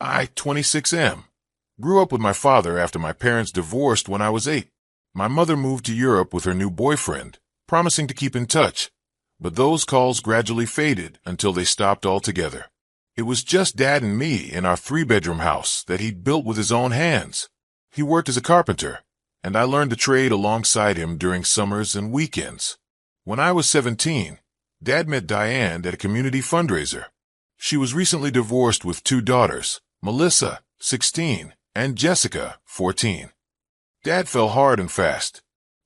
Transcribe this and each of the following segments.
I, 26M, grew up with my father after my parents divorced when I was 8. My mother moved to Europe with her new boyfriend, promising to keep in touch, but those calls gradually faded until they stopped altogether. It was just Dad and me in our 3-bedroom house that he'd built with his own hands. He worked as a carpenter, and I learned the trade alongside him during summers and weekends. When I was 17, Dad met Diane at a community fundraiser. She was recently divorced with 2 daughters, Melissa, 16, and Jessica, 14. Dad fell hard and fast.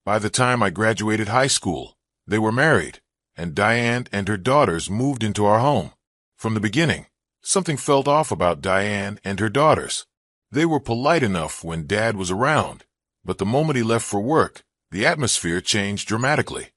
By the time I graduated high school, they were married, and Diane and her daughters moved into our home. From the beginning, something felt off about Diane and her daughters. They were polite enough when Dad was around, but the moment he left for work, the atmosphere changed dramatically.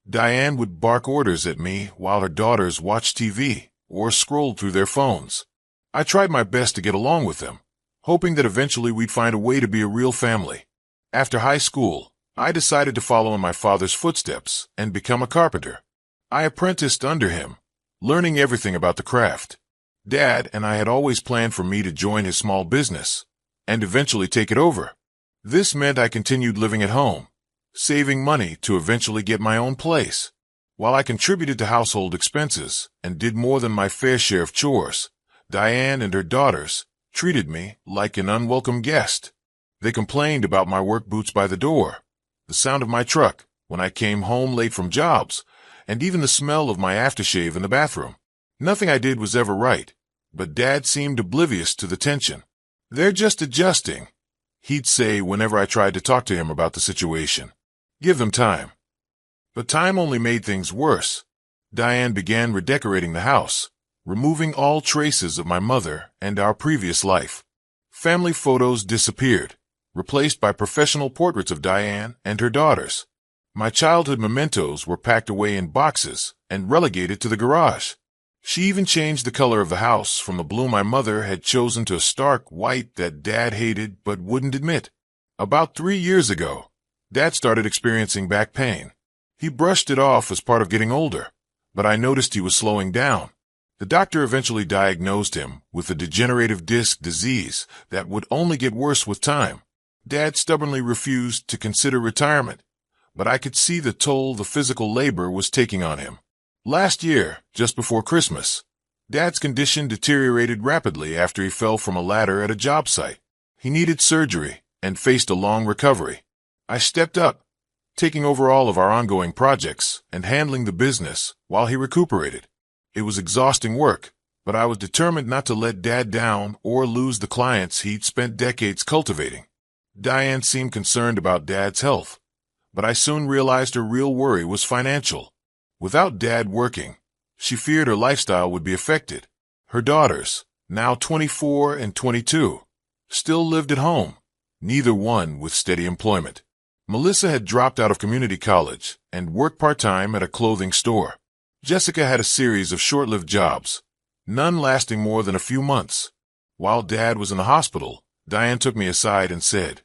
Diane would bark orders at me while her daughters watched TV or scrolled through their phones. I tried my best to get along with them, hoping that eventually we'd find a way to be a real family. After high school, I decided to follow in my father's footsteps and become a carpenter. I apprenticed under him, learning everything about the craft. Dad and I had always planned for me to join his small business and eventually take it over. This meant I continued living at home, saving money to eventually get my own place. While I contributed to household expenses and did more than my fair share of chores, Diane and her daughters treated me like an unwelcome guest. They complained about my work boots by the door, the sound of my truck when I came home late from jobs, and even the smell of my aftershave in the bathroom. Nothing I did was ever right, but Dad seemed oblivious to the tension. "They're just adjusting," he'd say whenever I tried to talk to him about the situation. "Give them time." But time only made things worse. Diane began redecorating the house, removing all traces of my mother and our previous life. Family photos disappeared, replaced by professional portraits of Diane and her daughters. My childhood mementos were packed away in boxes and relegated to the garage. She even changed the color of the house from the blue my mother had chosen to a stark white that Dad hated but wouldn't admit. About 3 years ago, Dad started experiencing back pain. He brushed it off as part of getting older, but I noticed he was slowing down. The doctor eventually diagnosed him with a degenerative disc disease that would only get worse with time. Dad stubbornly refused to consider retirement, but I could see the toll the physical labor was taking on him. Last year, just before Christmas, Dad's condition deteriorated rapidly after he fell from a ladder at a job site. He needed surgery and faced a long recovery. I stepped up, taking over all of our ongoing projects and handling the business while he recuperated. It was exhausting work, but I was determined not to let Dad down or lose the clients he'd spent decades cultivating. Diane seemed concerned about Dad's health, but I soon realized her real worry was financial. Without Dad working, she feared her lifestyle would be affected. Her daughters, now 24 and 22, still lived at home, neither one with steady employment. Melissa had dropped out of community college and worked part-time at a clothing store. Jessica had a series of short-lived jobs, none lasting more than a few months. While Dad was in the hospital, Diane took me aside and said,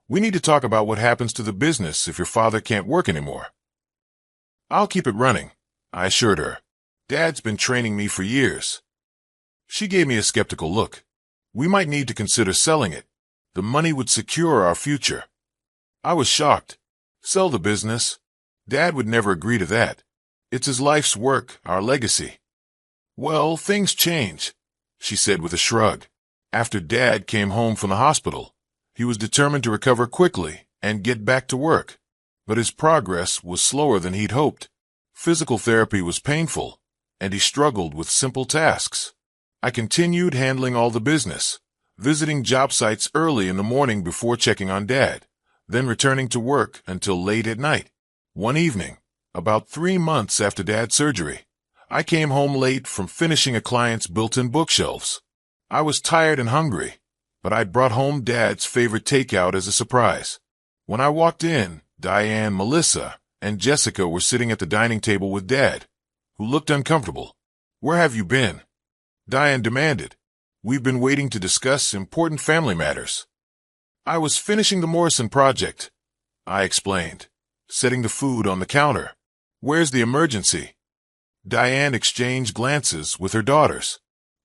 "We need to talk about what happens to the business if your father can't work anymore." "I'll keep it running," I assured her. "Dad's been training me for years." She gave me a skeptical look. "We might need to consider selling it. The money would secure our future." I was shocked. "Sell the business? Dad would never agree to that. It's his life's work, our legacy." "Well, things change," she said with a shrug. After Dad came home from the hospital, he was determined to recover quickly and get back to work. But his progress was slower than he'd hoped. Physical therapy was painful, and he struggled with simple tasks. I continued handling all the business, visiting job sites early in the morning before checking on Dad, then returning to work until late at night. One evening, about 3 months after Dad's surgery, I came home late from finishing a client's built-in bookshelves. I was tired and hungry, but I'd brought home Dad's favorite takeout as a surprise. When I walked in, Diane, Melissa, and Jessica were sitting at the dining table with Dad, who looked uncomfortable. "Where have you been?" Diane demanded. "We've been waiting to discuss important family matters." "I was finishing the Morrison project," I explained, setting the food on the counter. "Where's the emergency?" Diane exchanged glances with her daughters.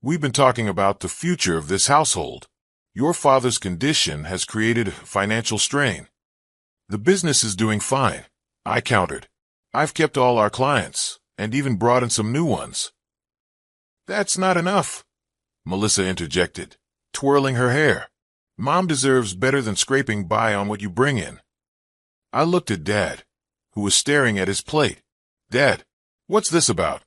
We've been talking about the future of this household. Your father's condition has created financial strain. The business is doing fine, I countered. I've kept all our clients, and even brought in some new ones. That's not enough, Melissa interjected, twirling her hair. Mom deserves better than scraping by on what you bring in. I looked at Dad, who was staring at his plate. Dad, what's this about?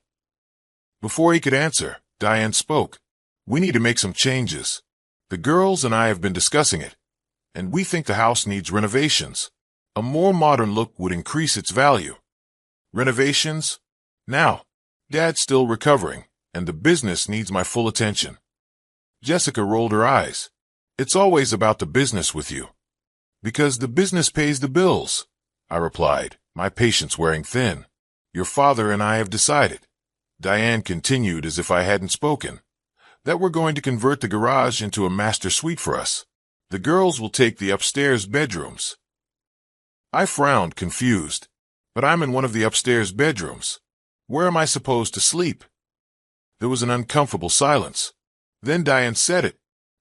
Before he could answer, Diane spoke. We need to make some changes. The girls and I have been discussing it, and we think the house needs renovations. A more modern look would increase its value. Renovations? Now, Dad's still recovering, and the business needs my full attention. Jessica rolled her eyes. It's always about the business with you. Because the business pays the bills, I replied, my patience wearing thin. Your father and I have decided, Diane continued as if I hadn't spoken, that we're going to convert the garage into a master suite for us. The girls will take the upstairs bedrooms. I frowned, confused. But I'm in one of the upstairs bedrooms. Where am I supposed to sleep? There was an uncomfortable silence. Then Diane said it.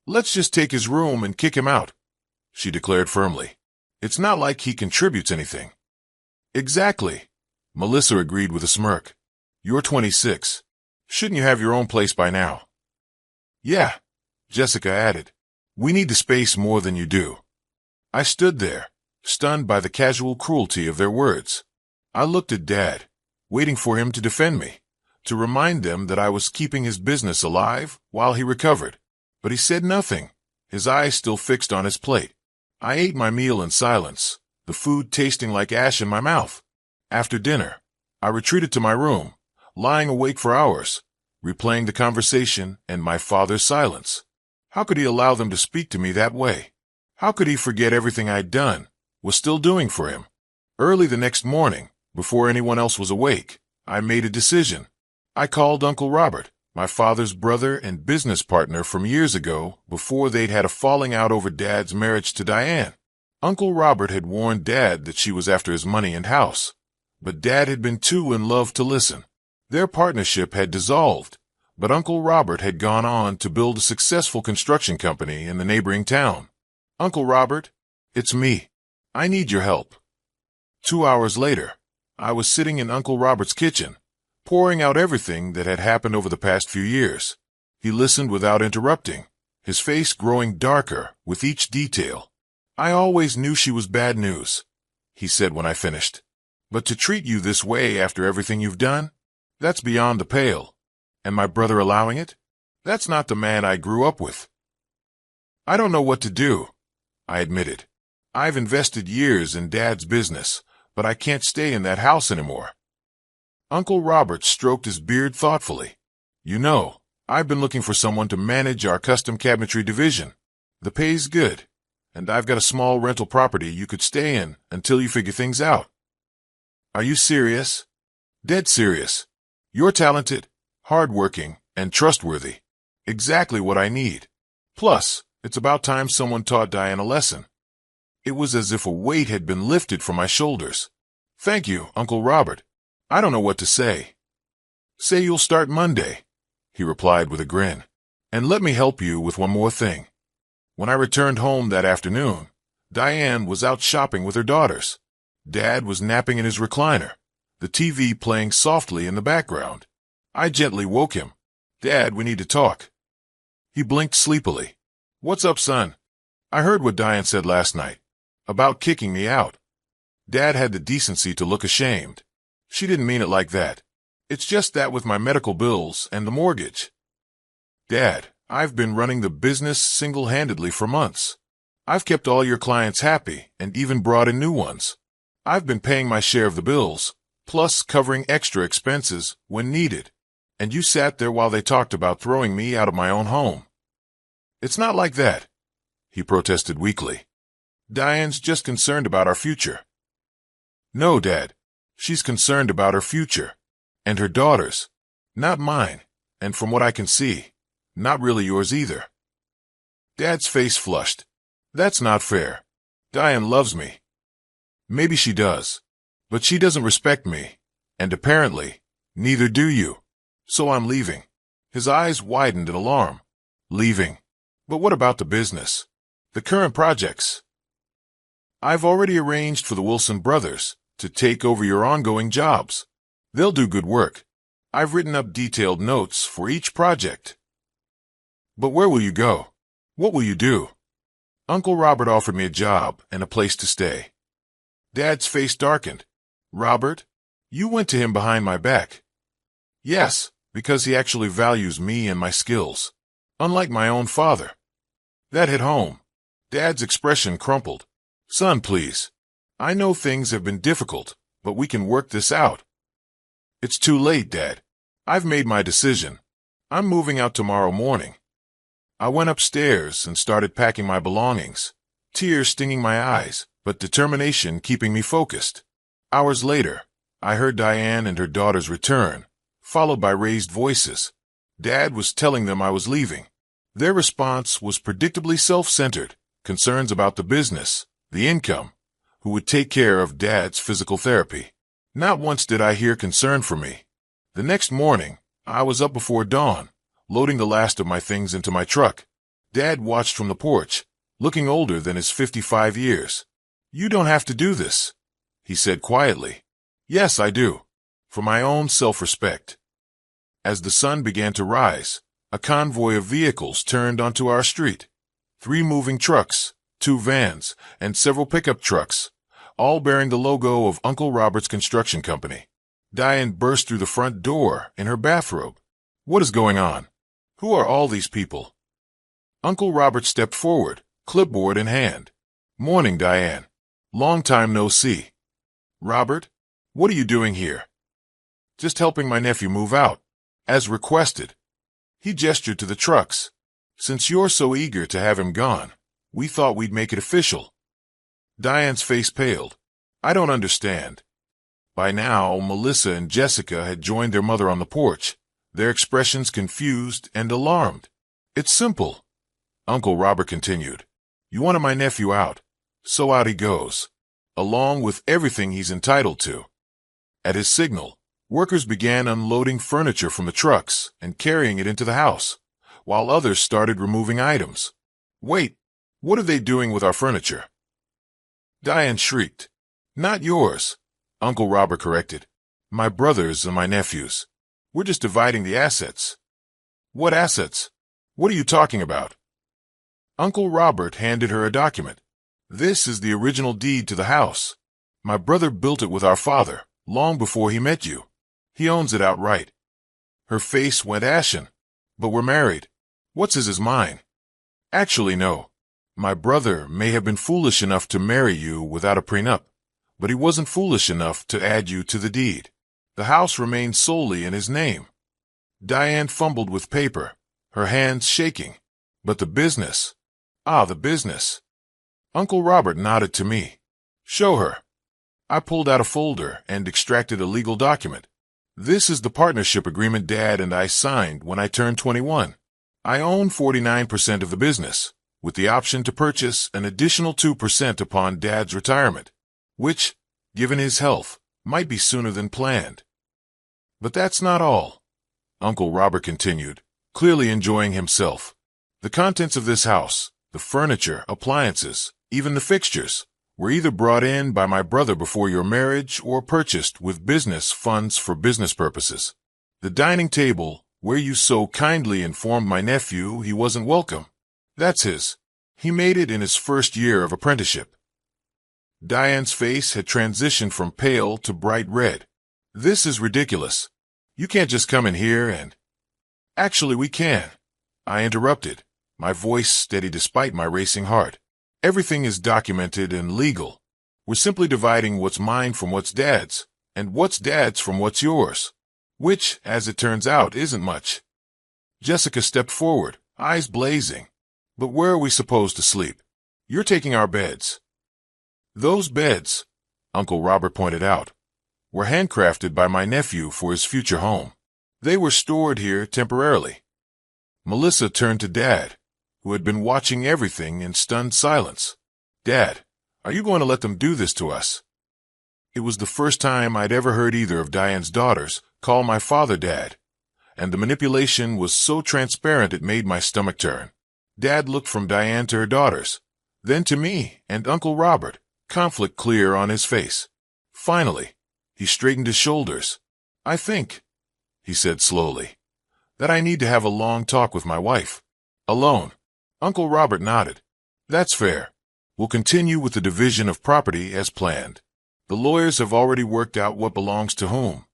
Let's just take his room and kick him out, she declared firmly. It's not like he contributes anything. Exactly, Melissa agreed with a smirk. You're 26. Shouldn't you have your own place by now? Yeah, Jessica added. We need the space more than you do. I stood there, stunned by the casual cruelty of their words. I looked at Dad, waiting for him to defend me, to remind them that I was keeping his business alive while he recovered. But he said nothing, his eyes still fixed on his plate. I ate my meal in silence, the food tasting like ash in my mouth. After dinner, I retreated to my room, lying awake for hours, replaying the conversation and my father's silence. How could he allow them to speak to me that way? How could he forget everything I'd done, was still doing for him? Early the next morning, before anyone else was awake, I made a decision. I called Uncle Robert, my father's brother and business partner from years ago, before they'd had a falling out over Dad's marriage to Diane. Uncle Robert had warned Dad that she was after his money and house, but Dad had been too in love to listen. Their partnership had dissolved, but Uncle Robert had gone on to build a successful construction company in the neighboring town. Uncle Robert, it's me. I need your help. 2 hours later, I was sitting in Uncle Robert's kitchen, pouring out everything that had happened over the past few years. He listened without interrupting, his face growing darker with each detail. I always knew she was bad news, he said when I finished. But to treat you this way after everything you've done? That's beyond the pale. And my brother allowing it? That's not the man I grew up with. I don't know what to do, I admitted. I've invested years in Dad's business, but I can't stay in that house anymore. Uncle Robert stroked his beard thoughtfully. You know, I've been looking for someone to manage our custom cabinetry division. The pay's good, and I've got a small rental property you could stay in until you figure things out. Are you serious? Dead serious. You're talented, hardworking, and trustworthy. Exactly what I need. Plus, it's about time someone taught Diane a lesson. It was as if a weight had been lifted from my shoulders. Thank you, Uncle Robert. I don't know what to say. Say you'll start Monday, he replied with a grin. And let me help you with one more thing. When I returned home that afternoon, Diane was out shopping with her daughters. Dad was napping in his recliner, the TV playing softly in the background. I gently woke him. Dad, we need to talk. He blinked sleepily. What's up, son? I heard what Diane said last night, about kicking me out. Dad had the decency to look ashamed. She didn't mean it like that. It's just that with my medical bills and the mortgage. Dad, I've been running the business single-handedly for months. I've kept all your clients happy and even brought in new ones. I've been paying my share of the bills, plus covering extra expenses when needed. And you sat there while they talked about throwing me out of my own home. It's not like that, he protested weakly. Diane's just concerned about our future. No, Dad. She's concerned about her future. And her daughters. Not mine. And from what I can see, not really yours either. Dad's face flushed. That's not fair. Diane loves me. Maybe she does. But she doesn't respect me. And apparently, neither do you. So I'm leaving. His eyes widened in alarm. Leaving? But what about the business? The current projects? I've already arranged for the Wilson brothers to take over your ongoing jobs. They'll do good work. I've written up detailed notes for each project. But where will you go? What will you do? Uncle Robert offered me a job and a place to stay. Dad's face darkened. Robert? You went to him behind my back. Yes, because he actually values me and my skills. Unlike my own father. That hit home. Dad's expression crumpled. Son, please. I know things have been difficult, but we can work this out. It's too late, Dad. I've made my decision. I'm moving out tomorrow morning. I went upstairs and started packing my belongings, tears stinging my eyes, but determination keeping me focused. Hours later, I heard Diane and her daughters return, followed by raised voices. Dad was telling them I was leaving. Their response was predictably self-centered, concerns about the business, the income, who would take care of Dad's physical therapy. Not once did I hear concern for me. The next morning, I was up before dawn, loading the last of my things into my truck. Dad watched from the porch, looking older than his 55 years. You don't have to do this, he said quietly. Yes, I do. For my own self-respect. As the sun began to rise, a convoy of vehicles turned onto our street. 3 moving trucks, 2 vans, and several pickup trucks, all bearing the logo of Uncle Robert's construction company. Diane burst through the front door in her bathrobe. What is going on? Who are all these people? Uncle Robert stepped forward, clipboard in hand. Morning, Diane. Long time no see. Robert, what are you doing here? Just helping my nephew move out, as requested. He gestured to the trucks. Since you're so eager to have him gone, we thought we'd make it official. Diane's face paled. I don't understand. By now, Melissa and Jessica had joined their mother on the porch, their expressions confused and alarmed. It's simple, Uncle Robert continued. You wanted my nephew out, so out he goes, along with everything he's entitled to. At his signal, workers began unloading furniture from the trucks and carrying it into the house, while others started removing items. Wait, what are they doing with our furniture? Diane shrieked. Not yours, Uncle Robert corrected. My brother's and my nephew's. We're just dividing the assets. What assets? What are you talking about? Uncle Robert handed her a document. This is the original deed to the house. My brother built it with our father, long before he met you. He owns it outright. Her face went ashen. But we're married. What's his mine? Actually, no. My brother may have been foolish enough to marry you without a prenup, but he wasn't foolish enough to add you to the deed. The house remains solely in his name. Diane fumbled with paper, her hands shaking. But the business. The business. Uncle Robert nodded to me. Show her. I pulled out a folder and extracted a legal document. This is the partnership agreement Dad and I signed when I turned 21. I own 49% of the business, with the option to purchase an additional 2% upon Dad's retirement, which, given his health, might be sooner than planned. But that's not all, Uncle Robert continued, clearly enjoying himself. The contents of this house, the furniture, appliances, even the fixtures, were either brought in by my brother before your marriage or purchased with business funds for business purposes. The dining table, where you so kindly informed my nephew he wasn't welcome, that's his. He made it in his first year of apprenticeship. Diane's face had transitioned from pale to bright red. This is ridiculous. You can't just come in here and... Actually, we can, I interrupted, my voice steady despite my racing heart. Everything is documented and legal. We're simply dividing what's mine from what's Dad's, and what's Dad's from what's yours, which, as it turns out, isn't much. Jessica stepped forward, eyes blazing. But where are we supposed to sleep? You're taking our beds. Those beds, Uncle Robert pointed out, were handcrafted by my nephew for his future home. They were stored here temporarily. Melissa turned to Dad, who had been watching everything in stunned silence. Dad, are you going to let them do this to us? It was the first time I'd ever heard either of Diane's daughters call my father Dad, and the manipulation was so transparent it made my stomach turn. Dad looked from Diane to her daughters, then to me and Uncle Robert, conflict clear on his face. Finally, he straightened his shoulders. "I think," he said slowly, "that I need to have a long talk with my wife. Alone." Uncle Robert nodded. "That's fair. We'll continue with the division of property as planned. The lawyers have already worked out what belongs to whom."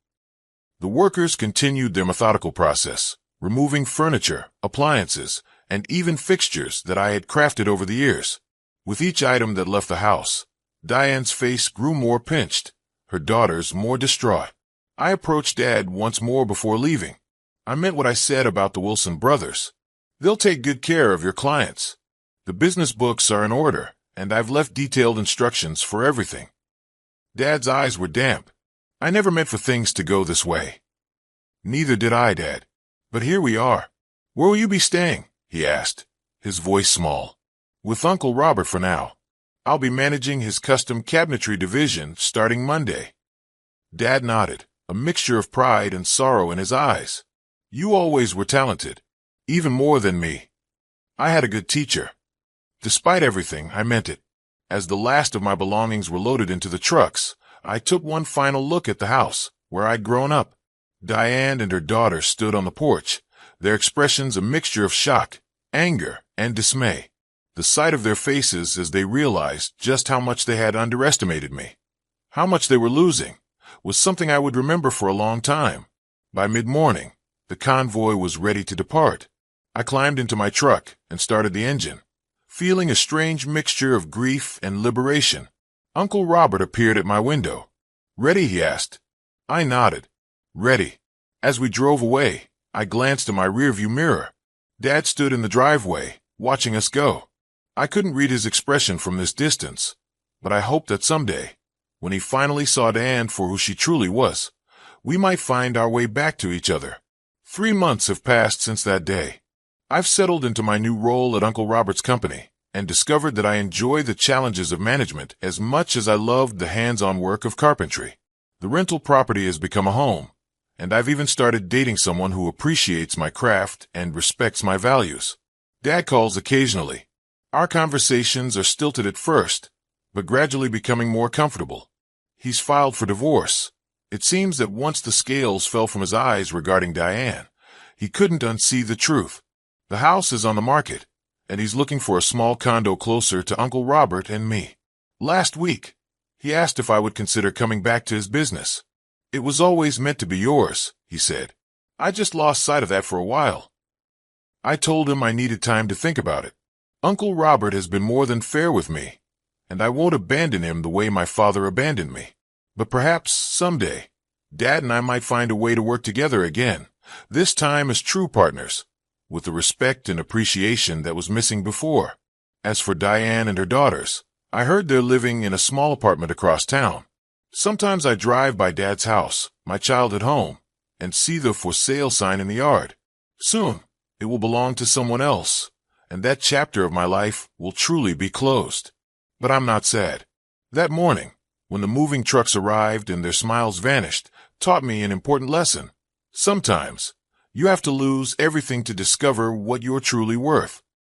The workers continued their methodical process, removing furniture, appliances, and even fixtures that I had crafted over the years. With each item that left the house, Diane's face grew more pinched, her daughters more distraught. I approached Dad once more before leaving. "I meant what I said about the Wilson brothers. They'll take good care of your clients. The business books are in order, and I've left detailed instructions for everything." Dad's eyes were damp. "I never meant for things to go this way." "Neither did I, Dad. But here we are." "Where will you be staying?" he asked, his voice small. "With Uncle Robert for now. I'll be managing his custom cabinetry division starting Monday." Dad nodded, a mixture of pride and sorrow in his eyes. "You always were talented, even more than me. I had a good teacher." Despite everything, I meant it. As the last of my belongings were loaded into the trucks, I took one final look at the house, where I'd grown up. Diane and her daughter stood on the porch, their expressions a mixture of shock, anger, and dismay. The sight of their faces as they realized just how much they had underestimated me, how much they were losing, was something I would remember for a long time. By mid-morning, the convoy was ready to depart. I climbed into my truck and started the engine, feeling a strange mixture of grief and liberation. Uncle Robert appeared at my window. "Ready?" he asked. I nodded. "Ready." As we drove away, I glanced in my rearview mirror. Dad stood in the driveway, watching us go. I couldn't read his expression from this distance, but I hoped that someday, when he finally saw Diane for who she truly was, we might find our way back to each other. 3 months have passed since that day. I've settled into my new role at Uncle Robert's company and discovered that I enjoy the challenges of management as much as I loved the hands-on work of carpentry. The rental property has become a home, and I've even started dating someone who appreciates my craft and respects my values. Dad calls occasionally. Our conversations are stilted at first, but gradually becoming more comfortable. He's filed for divorce. It seems that once the scales fell from his eyes regarding Diane, he couldn't unsee the truth. The house is on the market, and he's looking for a small condo closer to Uncle Robert and me. Last week, he asked if I would consider coming back to his business. "It was always meant to be yours," he said. "I just lost sight of that for a while." I told him I needed time to think about it. Uncle Robert has been more than fair with me, and I won't abandon him the way my father abandoned me. But perhaps, someday, Dad and I might find a way to work together again, this time as true partners, with the respect and appreciation that was missing before. As for Diane and her daughters, I heard they're living in a small apartment across town. Sometimes I drive by Dad's house, my child at home, and see the for sale sign in the yard. Soon, it will belong to someone else, and that chapter of my life will truly be closed. But I'm not sad. That morning, when the moving trucks arrived and their smiles vanished, taught me an important lesson. Sometimes, you have to lose everything to discover what you're truly worth.